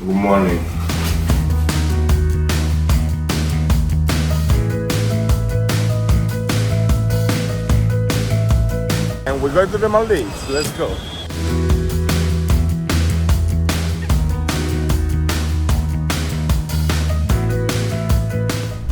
Good morning. And we're going to the Maldives. Let's go.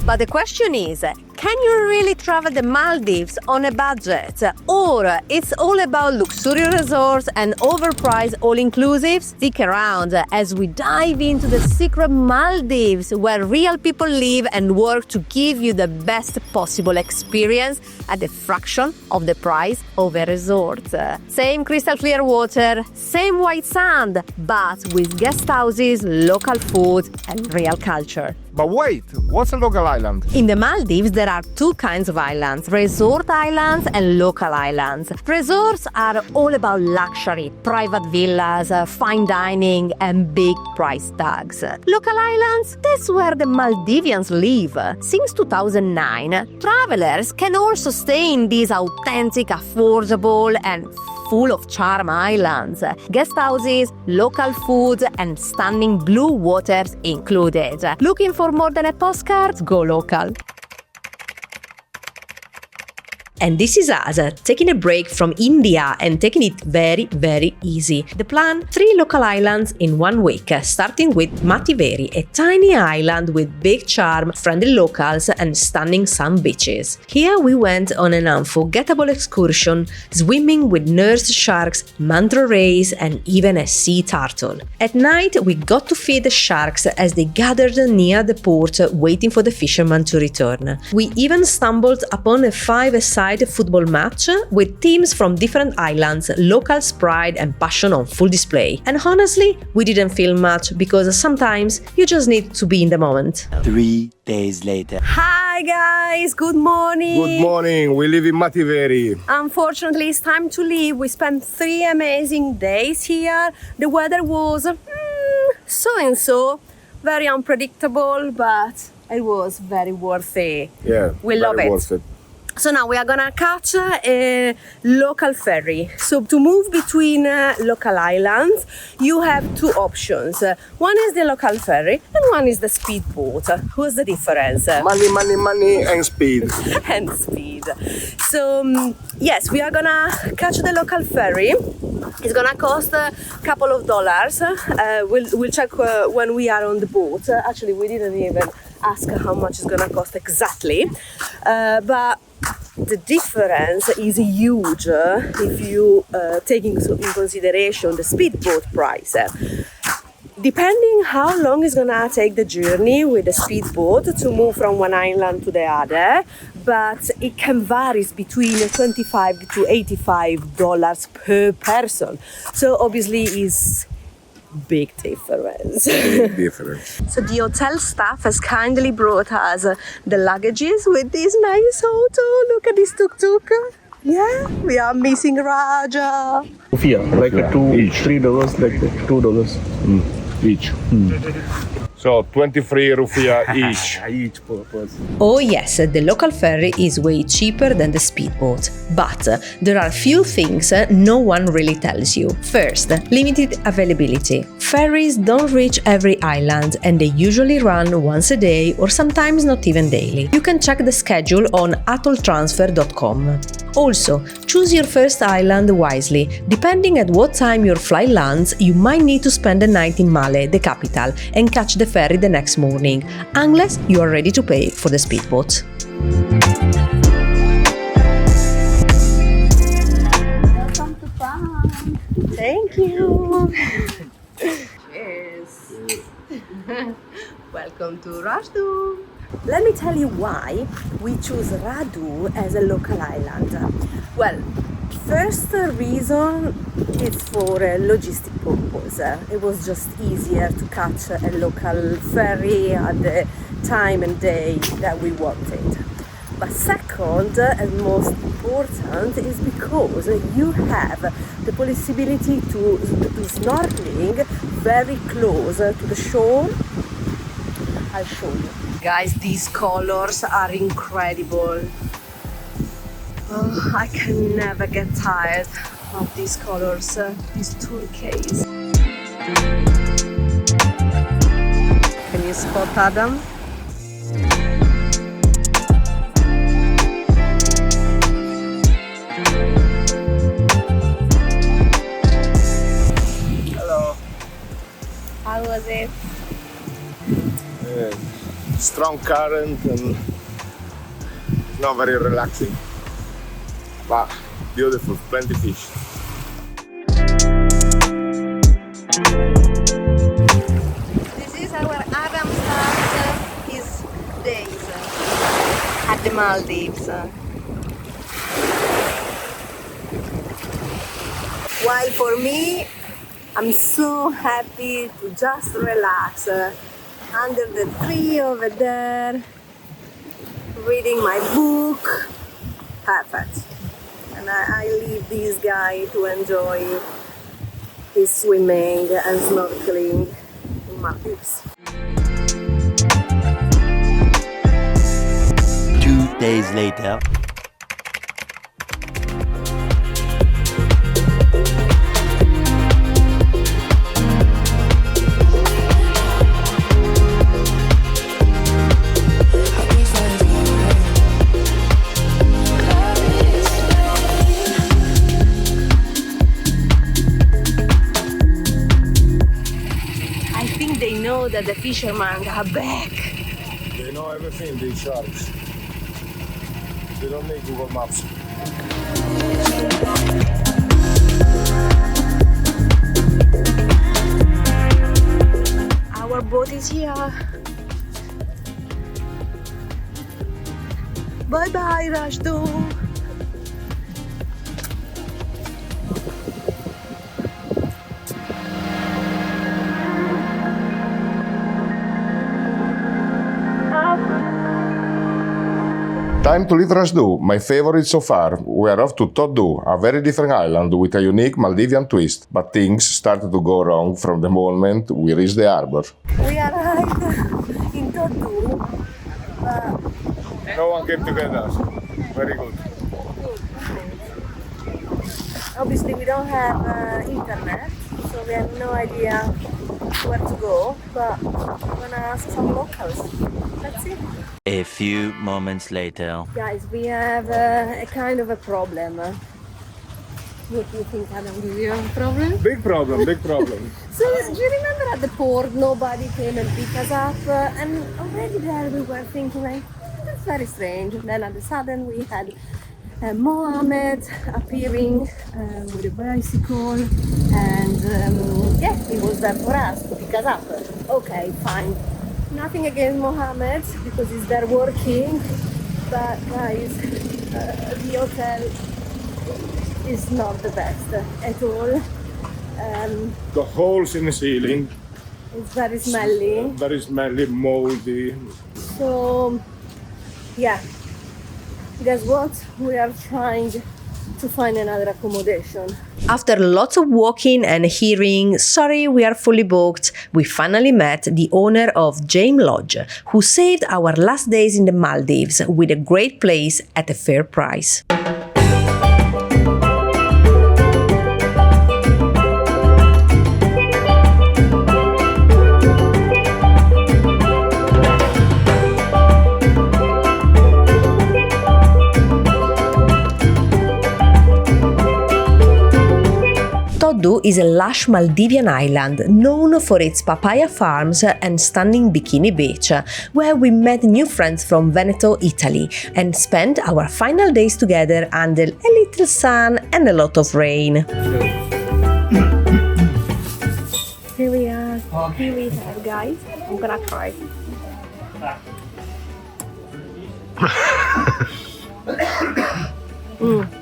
But the question is, can you really travel the Maldives on a budget? Or it's all about luxury resorts and overpriced all-inclusives? Stick around as we dive into the secret Maldives where real people live and work to give you the best possible experience at a fraction of the price of a resort. Same crystal clear water, same white sand, but with guest houses, local food and real culture. But wait, what's a local island? In the Maldives, there are two kinds of islands, resort islands and local islands. Resorts are all about luxury, private villas, fine dining and big price tags. Local islands, that's where the Maldivians live. Since 2009, travelers can also stay in these authentic, affordable and full of charm islands. Guest houses, local food and stunning blue waters included. Looking for more than a postcard? Go local. And this is us, taking a break from India and taking it very, very easy. The plan, 3 local islands in 1 week, starting with Mativeri, a tiny island with big charm, friendly locals and stunning sun beaches. Here we went on an unforgettable excursion, swimming with nurse sharks, manta rays and even a sea turtle. At night we got to feed the sharks as they gathered near the port waiting for the fishermen to return. We even stumbled upon a 5-a-side football match with teams from different islands, locals' pride and passion on full display. And honestly, we didn't feel much because sometimes you just need to be in the moment. 3 days later. Hi guys, good morning. Good morning. We live in Mativeri. Unfortunately, it's time to leave. We spent 3 amazing days here. The weather was so-and-so, very unpredictable, but it was very worth it. Yeah, we love very it. worth it. So now we are gonna catch a local ferry. So to move between local islands, you have 2 options. One is the local ferry and one is the speedboat. What's the difference? Money, and speed. And speed. So yes, we are gonna catch the local ferry. It's gonna cost a couple of dollars. We'll check when we are on the boat. Actually, we didn't even ask how much it's gonna cost exactly, but the difference is huge if you take in consideration the speedboat price. Depending how long it's gonna take the journey with the speedboat to move from one island to the other, but it can vary between $25 to $85 per person. So obviously it's big difference. Big difference. So the hotel staff has kindly brought us the luggages with this nice auto. Look at this tuk-tuk. Yeah, we are missing Raja. Rupiah, like a $3, like $2 each. So 23 rupiah each. Each per person. Oh yes, the local ferry is way cheaper than the speedboat, but there are few things no one really tells you. First, limited availability. Ferries don't reach every island and they usually run once a day or sometimes not even daily. You can check the schedule on atolltransfer.com. Also, choose your first island wisely. Depending at what time your flight lands, you might need to spend the night in Male, the capital, and catch the ferry the next morning, unless you are ready to pay for the speedboat. Welcome to Palm. Thank you. Cheers. Welcome to Radu. Let me tell you why we choose Radu as a local island. Well, first reason is for a logistic purpose. It was just easier to catch a local ferry at the time and day that we wanted. But second and most important is because you have the possibility to do snorkeling very close to the shore. I'll show you. Guys, these colors are incredible. Oh, I can never get tired of these colors, these turquoise. spot Adam. Hello. How was it? Strong current and not very relaxing. But beautiful, plenty fish. This is our Adam starts his days at the Maldives. While for me, I'm so happy to just relax under the tree over there, reading my book. Perfect. And I leave this guy to enjoy his swimming and snorkeling in Maldives. 2 days later. I think they know that the fishermen are back. They know everything, these sharks. They don't need Google Maps. Our boat is here. Bye bye, Rashdu. Time to leave Rajdu, my favorite so far. We are off to Toddu, a very different island with a unique Maldivian twist. But things started to go wrong from the moment we reached the harbor. We arrived in Toddu. No one came to get us. Very good. Obviously, we don't have internet, so we have no idea where to go. But we're gonna ask some locals. Let's see. A few moments later. Guys, we have a kind of a problem. What do you think, Adam? Do you have a problem? Big problem, big problem. So, do you remember at the port, nobody came and picked us up? And already there we were thinking, like, that's very strange. And then at the sudden we had Mohammed appearing with a bicycle. And yeah, he was there for us to pick us up. Okay, fine. Nothing against Mohammed because he's there working. But guys, the hotel is not the best at all. The holes in the ceiling, It's very smelly. very smelly, moldy. So, yeah. Guess what? We are trying to find another accommodation. After lots of walking and hearing, sorry, we are fully booked, we finally met the owner of Dji Lodge, who saved our last days in the Maldives with a great place at a fair price. Toddu is a lush Maldivian island known for its papaya farms and stunning bikini beach, where we met new friends from Veneto, Italy, and spent our final days together under a little sun and a lot of rain. Here we are. Here we have, guys. I'm gonna try.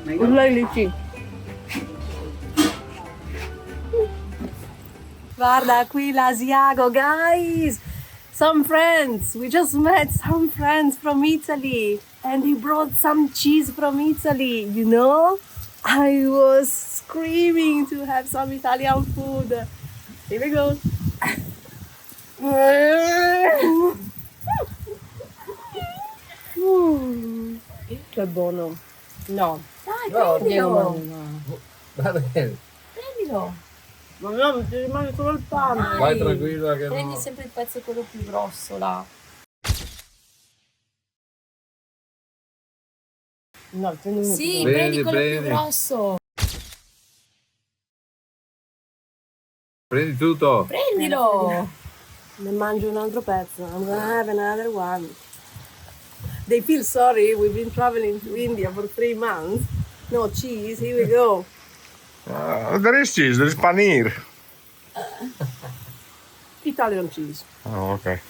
It's like lychee. Guarda qui l'Asiago, guys! Some friends! We just met some friends from Italy and he brought some cheese from Italy, you know? I was screaming to have some Italian food. Here we go. Che buono. No. Dai, prendilo. Va bene. Prendilo. Ma no, ti rimane solo il pane. Vai tranquilla che Prendi no. sempre il pezzo quello più grosso là. No, sì, prendi quello più grosso. Prendi tutto. Prendilo. Ne mangio un altro pezzo. I'm gonna have another one. They feel sorry. We've been traveling to India for 3 months. No cheese. Here we go. There is cheese, there is paneer. Italian cheese. Oh, okay.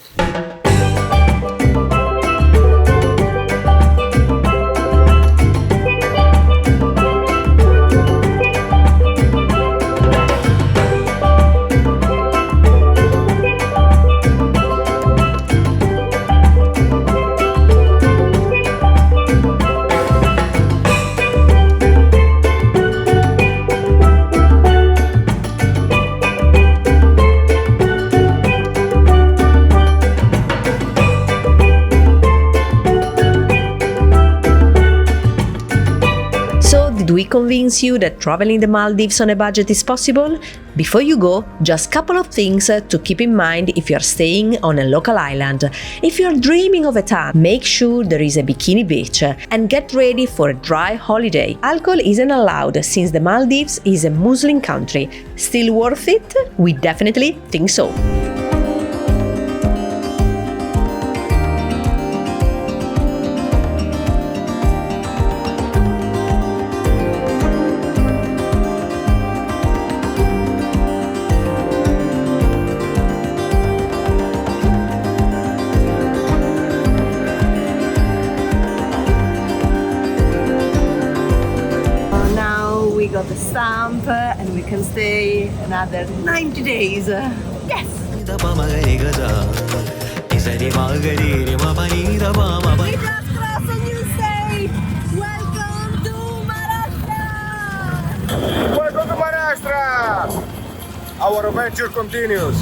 So, did we convince you that traveling the Maldives on a budget is possible? Before you go, just couple of things to keep in mind if you're staying on a local island. If you're dreaming of a tan, make sure there is a bikini beach and get ready for a dry holiday. Alcohol isn't allowed since the Maldives is a Muslim country. Still worth it? We definitely think so. Now we got the stamp and we can stay another 90 days. Yes! Welcome to Maharashtra! Welcome to Maharashtra! Our adventure continues.